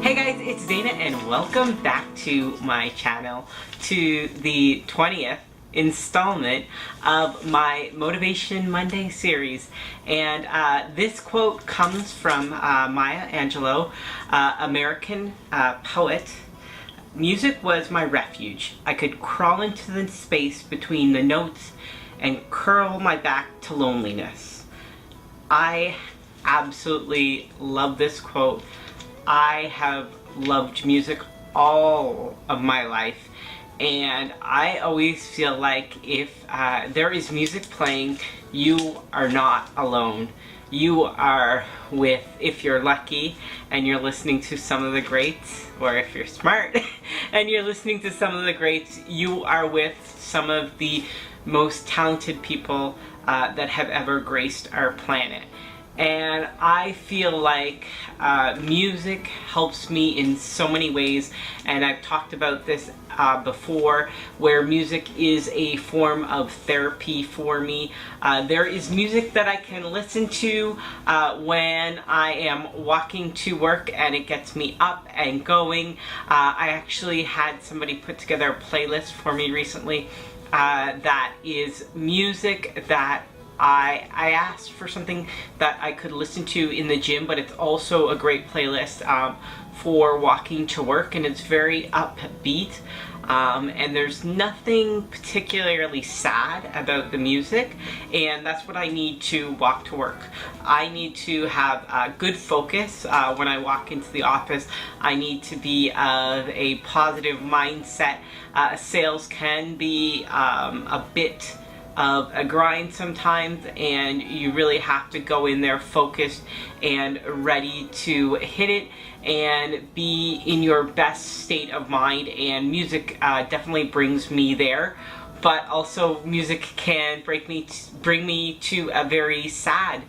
Hey guys, it's Dana and welcome back to my channel, to the 20th installment of my Motivation Monday series. And this quote comes from Maya Angelou, American poet. "Music was my refuge. I could crawl into the space between the notes and curl my back to loneliness." I absolutely love this quote. I have loved music all of my life, and I always feel like if there is music playing, you are not alone. You are with, if you're lucky and you're listening to some of the greats, or if you're smart and you're listening to some of the greats, you are with some of the most talented people that have ever graced our planet. And I feel like music helps me in so many ways, and I've talked about this before, where music is a form of therapy for me. There is music that I can listen to when I am walking to work and it gets me up and going. I actually had somebody put together a playlist for me recently that is music that I asked for something that I could listen to in the gym, but it's also a great playlist for walking to work, and it's very upbeat. And there's nothing particularly sad about the music, and that's what I need to walk to work. I need to have good focus when I walk into the office. I need to be of a positive mindset. Sales can be a bit of a grind sometimes, and you really have to go in there focused and ready to hit it and be in your best state of mind, and music definitely brings me there. But also music can bring me to a very sad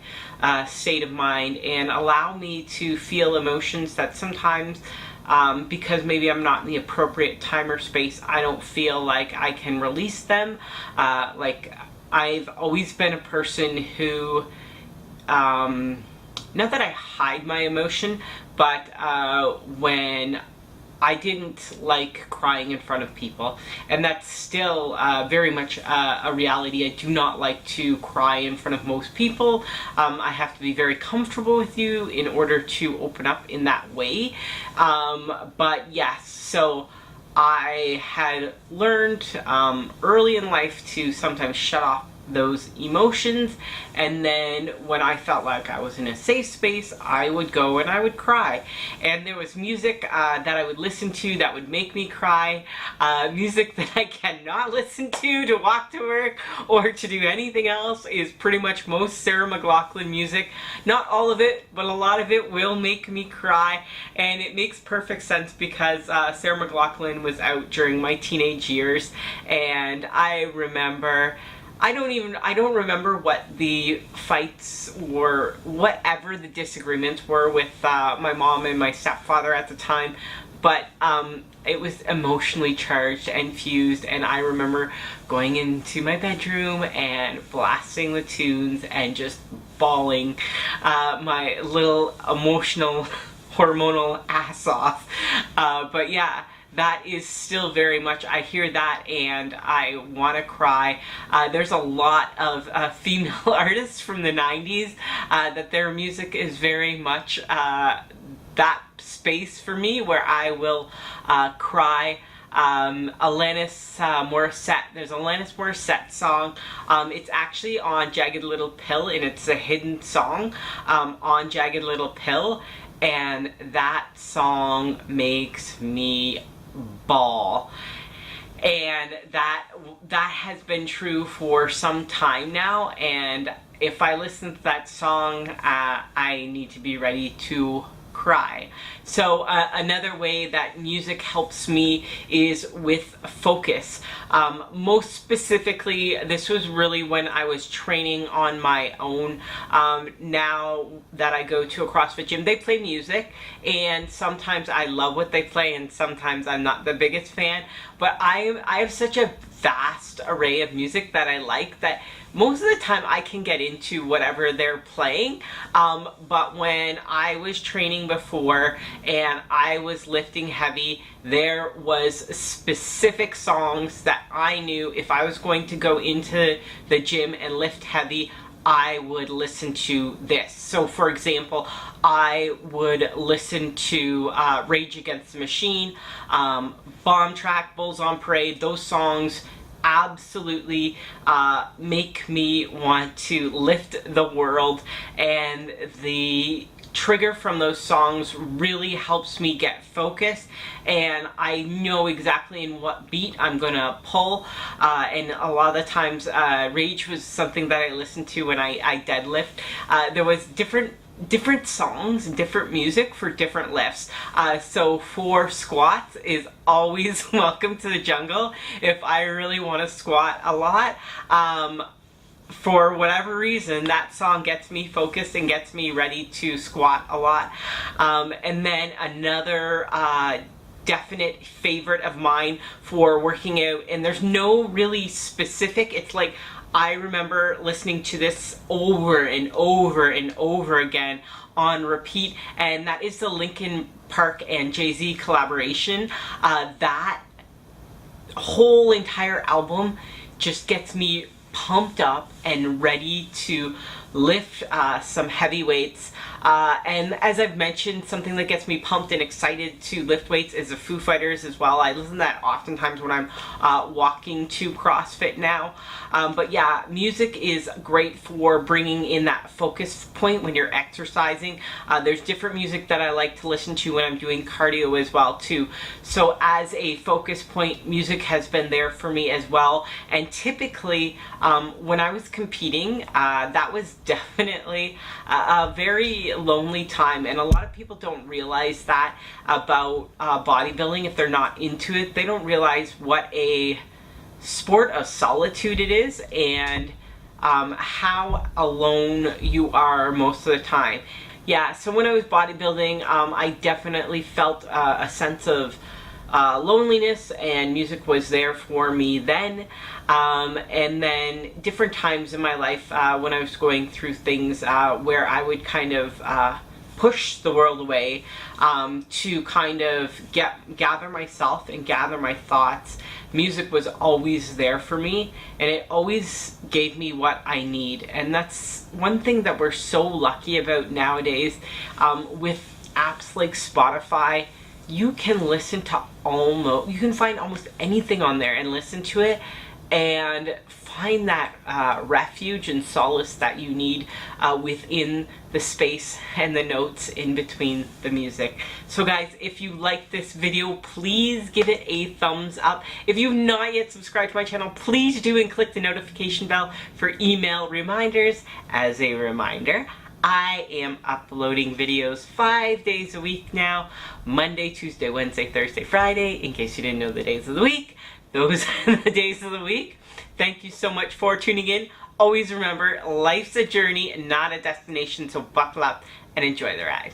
state of mind and allow me to feel emotions that sometimes because maybe I'm not in the appropriate time or space, I don't feel like I can release them. Like, I've always been a person who, not that I hide my emotion, but when I didn't like crying in front of people, and that's still very much a reality. I do not like to cry in front of most people. I have to be very comfortable with you in order to open up in that way. But yes, so I had learned early in life to sometimes shut off those emotions, and then when I felt like I was in a safe space, I would go and I would cry. And there was music that I would listen to that would make me cry, music that I cannot listen to walk to work or to do anything else is pretty much most Sarah McLachlan music. Not all of it, but a lot of it will make me cry, and it makes perfect sense because Sarah McLachlan was out during my teenage years, and I remember I don't remember what the fights were, whatever the disagreements were with my mom and my stepfather at the time, but it was emotionally charged and fused, and I remember going into my bedroom and blasting the tunes and just bawling my little emotional, hormonal ass off. But yeah, that is still very much, I hear that and I want to cry. There's a lot of female artists from the 90s that their music is very much that space for me where I will cry. Alanis Morissette, there's an Alanis Morissette song. It's actually on Jagged Little Pill, and it's a hidden song on Jagged Little Pill, and that song makes me bawl. And that has been true for some time now, and if I listen to that song, I need to be ready to cry. So another way that music helps me is with focus. Most specifically, this was really when I was training on my own. Now that I go to a CrossFit gym, they play music, and sometimes I love what they play and sometimes I'm not the biggest fan, but I have such a vast array of music that I like that most of the time I can get into whatever they're playing. But when I was training before and I was lifting heavy, there was specific songs that I knew if I was going to go into the gym and lift heavy, I would listen to this. So for example, I would listen to Rage Against the Machine, Bomb Track, Bulls on Parade. Those songs absolutely make me want to lift the world, and the trigger from those songs really helps me get focused, and I know exactly in what beat I'm gonna pull, and a lot of the times Rage was something that I listened to when I deadlift. There was different songs, different music for different lifts. So for squats is always Welcome to the Jungle. If I really want to squat a lot, for whatever reason, that song gets me focused and gets me ready to squat a lot. And then another definite favorite of mine for working out, and there's no really specific, it's like I remember listening to this over and over and over again on repeat, and that is the Linkin Park and Jay-Z collaboration. That whole entire album just gets me pumped up and ready to lift some heavy weights. And as I've mentioned, something that gets me pumped and excited to lift weights is the Foo Fighters as well. I listen to that oftentimes when I'm walking to CrossFit now. But yeah, music is great for bringing in that focus point when you're exercising. There's different music that I like to listen to when I'm doing cardio as well too. So as a focus point, music has been there for me as well. And typically when I was competing, that was definitely a very lonely time, and a lot of people don't realize that about bodybuilding. If they're not into it, they don't realize what a sport of solitude it is, and how alone you are most of the time. Yeah, so when I was bodybuilding, I definitely felt a sense of loneliness, and music was there for me then. And then different times in my life when I was going through things where I would kind of push the world away to kind of gather myself and gather my thoughts. Music was always there for me, and it always gave me what I need. And that's one thing that we're so lucky about nowadays with apps like Spotify. You can listen to you can find almost anything on there and listen to it and find that refuge and solace that you need within the space and the notes in between the music. So guys, if you like this video, please give it a thumbs up. If you've not yet subscribed to my channel, please do, and click the notification bell for email reminders. As a reminder, I am uploading videos 5 days a week now. Monday, Tuesday, Wednesday, Thursday, Friday. In case you didn't know the days of the week, those are the days of the week. Thank you so much for tuning in. Always remember, life's a journey, not a destination, so buckle up and enjoy the ride.